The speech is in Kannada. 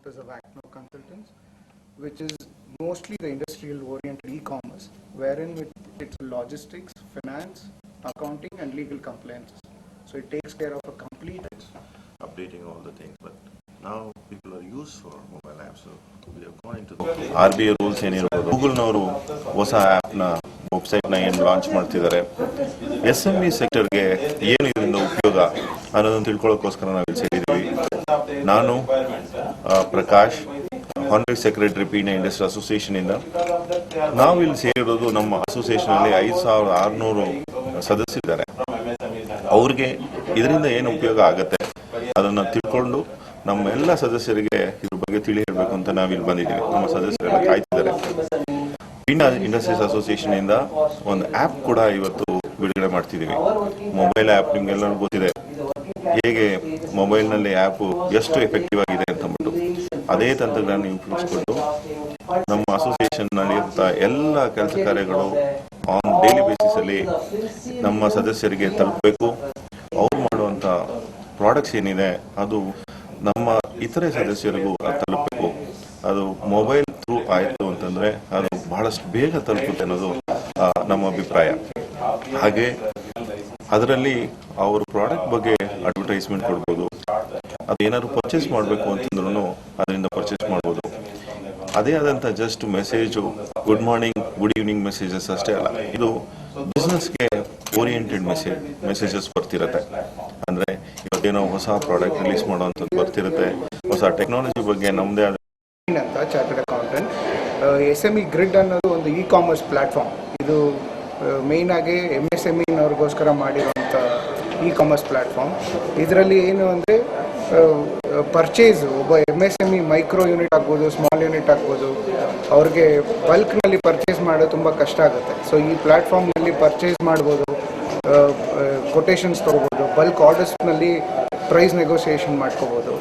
Office of Acno Consultants, which is mostly the industrial-oriented e-commerce, wherein it's logistics, finance, accounting, and legal compliance. So it takes care of a complete updating all the things, but now people are used for mobile apps, so we have gone into the RBI rules ಏನಿರ್ಬೋದು, ಗೂಗಲ್ನವರು ಹೊಸ ಆ್ಯಪ್ನ ವೆಬ್ಸೈಟ್ನ ಏನು ಲಾಂಚ್ ಮಾಡ್ತಿದ್ದಾರೆ, SME ಸೆಕ್ಟರ್ಗೆ ಏನು ಇದರಿಂದ ಉಪಯೋಗ ಅನ್ನೋದನ್ನು ತಿಳ್ಕೊಳ್ಳೋಕ್ಕೋಸ್ಕರ ನಾವು ಇಲ್ಲಿ ಸೇರಿದ್ದೀವಿ. ನಾನು Prakash, honorary secretary Peenya industry association ಇಂದ. ನಾವು ಇಲ್ಲಿ ಸೇರಿರೋದು, ನಮ್ಮ ಅಸೋಸಿಯೇಷನ್ ಅಲ್ಲಿ 5600 ಸದಸ್ಯರಿದ್ದಾರೆ. ಅವ್ರಿಗೆ ಇದರಿಂದ ಏನು ಉಪಯೋಗ ಆಗುತ್ತೆ ಅದನ್ನ ತಿಳ್ಕೊಂಡು ನಮ್ಮ ಎಲ್ಲ ಸದಸ್ಯರಿಗೆ ಇದ್ರ ಬಗ್ಗೆ ತಿಳಿ ಹೇಳಬೇಕು ಅಂತ ನಾವಿಲ್ಲಿ ಬಂದಿದ್ದೀವಿ. ನಮ್ಮ ಸದಸ್ಯರೆಲ್ಲ ಕಾಯ್ತಿದ್ದಾರೆ. ಪೀಣ್ಯ ಇಂಡಸ್ಟ್ರೀಸ್ ಅಸೋಸಿಯೇಷನ್ ಇಂದ ಒಂದು ಆ್ಯಪ್ ಕೂಡ ಇವತ್ತು ಬಿಡುಗಡೆ ಮಾಡ್ತಿದ್ದೀವಿ. ಮೊಬೈಲ್ ಆ್ಯಪ್ ನಿಮ್ಗೆಲ್ಲರೂ ಗೊತ್ತಿದೆ, ಹೇಗೆ ಮೊಬೈಲ್ನಲ್ಲಿ ಆ್ಯಪ್ ಎಷ್ಟು ಎಫೆಕ್ಟಿವ್ ಆಗಿದೆ ಅಂತಂದ್ಬಿಟ್ಟು ಅದೇ ತಂತ್ರಜ್ಞಾನ ಉಪಯೋಗಿಸ್ಕೊಂಡು ನಮ್ಮ ಅಸೋಸಿಯೇಷನ್ ನಲ್ಲಿ ಎಲ್ಲ ಕೆಲಸ ಕಾರ್ಯಗಳು ಆನ್ ಡೈಲಿ ಬೇಸಿಸ್ ಅಲ್ಲಿ ನಮ್ಮ ಸದಸ್ಯರಿಗೆ ತಲುಪಬೇಕು. ಅವ್ರು ಮಾಡುವಂತ ಪ್ರಾಡಕ್ಟ್ಸ್ ಏನಿದೆ ಅದು ನಮ್ಮ ಇತರೆ ಸದಸ್ಯರಿಗೂ ತಲುಪಬೇಕು. ಅದು ಮೊಬೈಲ್ ಥ್ರೂ ಆಯಿತು ಅಂತಂದ್ರೆ ಅದು ಬಹಳಷ್ಟು ಬೇಗ ತಲುಪುತ್ತೆ ಅನ್ನೋದು ನಮ್ಮ ಅಭಿಪ್ರಾಯ. ಹಾಗೆ ಅದರಲ್ಲಿ ಅವ್ರ ಪ್ರಾಡಕ್ಟ್ ಬಗ್ಗೆ ಅಡ್ವರ್ಟೈಸ್ಮೆಂಟ್ ಕೊಡ್ಬೋದು. ಅದೇನಾದ್ರು ಪರ್ಚೇಸ್ ಮಾಡಬೇಕು ಅಂತಂದ್ರೂ ಅದರಿಂದ ಪರ್ಚೇಸ್ ಮಾಡ್ಬೋದು. ಅದೇ ಆದಂಥ just message, good morning, good evening messages ಅಷ್ಟೇ ಅಲ್ಲ, ಇದು ಬಿಸ್ನೆಸ್ಗೆ ಓರಿಯೆಂಟೆಡ್ ಮೆಸೇಜಸ್ ಬರ್ತಿರುತ್ತೆ. ಅಂದರೆ ಇವತ್ತೇನೋ ಹೊಸ ಪ್ರಾಡಕ್ಟ್ ರಿಲೀಸ್ ಮಾಡೋವಂಥದ್ದು ಬರ್ತಿರುತ್ತೆ, ಹೊಸ ಟೆಕ್ನಾಲಜಿ ಬಗ್ಗೆ ನಮ್ಮದೇ ಆದ ಅಂತ ಚಾರ್ಟರ್ಡ್ ಅಕೌಂಟೆಂಟ್. SME ಗ್ರಿಡ್ ಅನ್ನೋದು ಒಂದು ಇ-ಕಾಮರ್ಸ್ ಪ್ಲಾಟ್ಫಾರ್ಮ್. ಇದು ಮೇಯ್ನ್ ಆಗಿ MSMEನವ್ರಿಗೋಸ್ಕರ ಮಾಡಿರುವಂಥ ಇ-ಕಾಮರ್ಸ್ ಪ್ಲಾಟ್ಫಾರ್ಮ್. ಇದರಲ್ಲಿ ಏನು ಅಂದರೆ ಪರ್ಚೇಸ್, ಒಬ್ಬ MSME ಮೈಕ್ರೋ ಯೂನಿಟ್ ಆಗ್ಬೋದು, ಸ್ಮಾಲ್ ಯೂನಿಟ್ ಆಗ್ಬೋದು, ಅವ್ರಿಗೆ ಬಲ್ಕ್ನಲ್ಲಿ ಪರ್ಚೇಸ್ ಮಾಡೋದು ತುಂಬ ಕಷ್ಟ ಆಗುತ್ತೆ. ಸೊ ಈ ಪ್ಲ್ಯಾಟ್ಫಾರ್ಮ್ನಲ್ಲಿ ಪರ್ಚೇಸ್ ಮಾಡ್ಬೋದು, ಕೊಟೇಶನ್ಸ್ ತೊಗೋಬೋದು, ಬಲ್ಕ್ ಆರ್ಡರ್ಸ್ನಲ್ಲಿ ಪ್ರೈಸ್ ನೆಗೋಸಿಯೇಷನ್ ಮಾಡ್ಕೋಬೋದು.